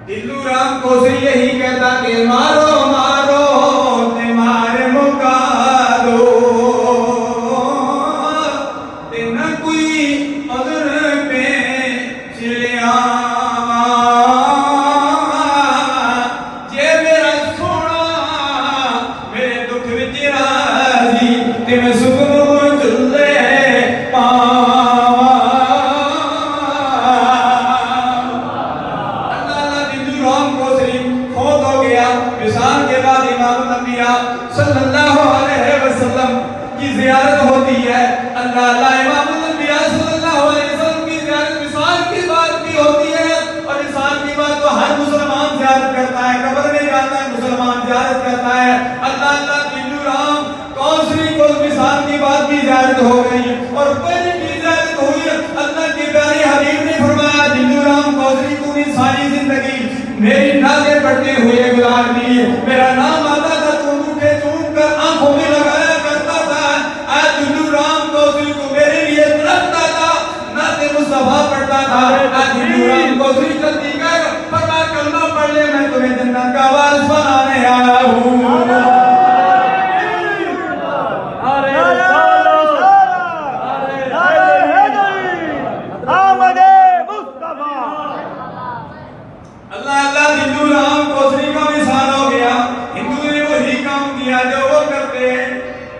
دلو رام کوسری یہی کہتا کہ مارو مارو تے مار مکا دو تے نہ کوئی عذر پہ چلیا جے میرا سونا میرے دکھ وچ راضی تے میں سکون چلے صلی اللہ علیہ وسلم کی زیارت ہوتی ہے. اللہ اللہ امام الانبیاء صلی اللہ علیہ وسلم کی زیارت وصال کی بات بھی ہوتی ہے اور وصال کی بات تو ہر مسلمان زیارت کرتا ہے. قبر میں جاتا ہے مسلمان زیارت کرتا ہے. اللہ اللہ دلو رام کوثری کو وصال کی بات بھی زیارت ہو گئی اور پہلی بھی زیارت ہوئی. اللہ کے پیارے حبیب نے فرمایا دلو رام کوثری تو نے ساری زندگی میری نازیں پڑھتے ہوئے گزار دی. میرا نام آتا تھا آنکھوں میں لگایا کرتا تھا. اے دلو رام کوثری کو میرے لیے تڑپتا تھا نعت مصطفیٰ پڑھتا تھا. اے دلو رام کوثری جلدی کر فرما کلمہ پڑھ لے میں تمہیں جنت کا وارث بنانے آیا ہوں. اللہ اللہ دلو رام کوثری کا مثال ہو گیا. ہندو نے وہی کام کیا جو وہ کرتے ہیں.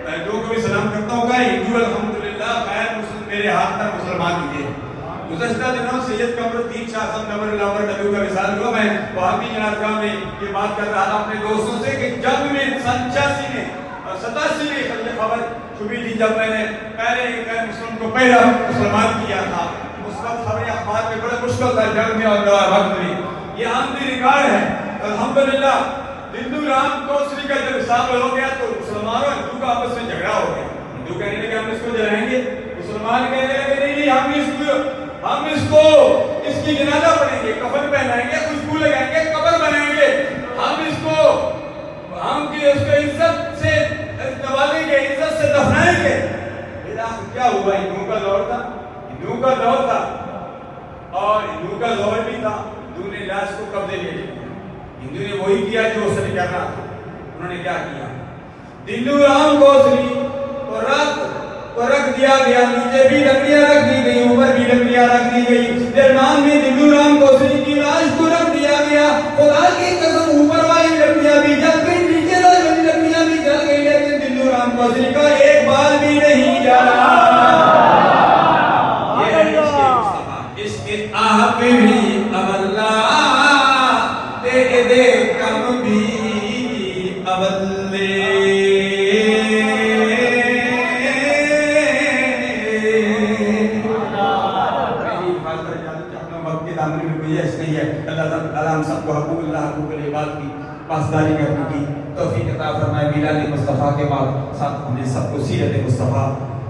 میں لوگوں کو بھی سلام کرتا ہوں کہ ہندو الحمدللہ خیر مسلم میرے ہاتھ تک مسلمان کیے. گزشتہ دنوں سید قمر الدین شاہ صاحب نور الاول نبی کا مثال ہوا. میں وہابی جنازگاہ میں یہ بات کر رہا تھا اپنے دوستوں سے کہ جنگ میں سن 86 میں اور 87 میں مجھے خبر چھپی تھی جب میں نے پہلے غیر مسلم کو پہلا مسلمان کیا تھا. اس وقت خبریں اخبار میں بڑا مشکل تھا جنگ میں اور وقت میں. یہ ہم بھی ریکارڈ ہے الحمدللہ. دلو رام کوثری کا جب حساب ہو گیا تو مسلمانوں ہندو کا آپس میں جھگڑا ہو گیا. ہندو کہنے لگے ہم اس کو جلائیں گے. مسلمان کہنے لگے نہیں ہم اس کی جنازہ پڑھیں گے, کفن پہنائیں گے, خوشبو لگائیں گے, قبر بنائیں گے. ہم اس کو عزت سے نوازیں گے, عزت سے دفنائیں گے. کیا ہوا؟ ہندوؤں کا دور تھا اور ہندوؤں کا دور بھی تھا. ہندو نے لاش کو قبضے لے لیا. ہندو نے وہی کیا جو اس نے کرنا تھا. انہوں نے کیا کیا؟ دلو رام کوثری کو رکھ دیا گیا. نیچے بھی لکڑیاں رکھ دی گئی, اوپر بھی لکڑیاں رکھ دی گئی. درمیان میں دلو رام کوثری کی لاش کو رکھ دیا گیا. خدا کی قسم اوپر والی لکڑیاں بھی جل گئی, نیچے والی لکڑیاں بھی جل گئی, لیکن دلو رام کوثری کا ایک بال بھی نہیں جلا. یہ ہے اس کے آپ بھی اب اللہ دے کم بھی اولے. اللہ ہم سب کو حقوق اللہ حقوق العباد کی پاسداری کرنے کی توفیق عطا فرمائے. میلاد مصطفیٰ کے بعد ہم نے سب کو سیرت مصطفیٰ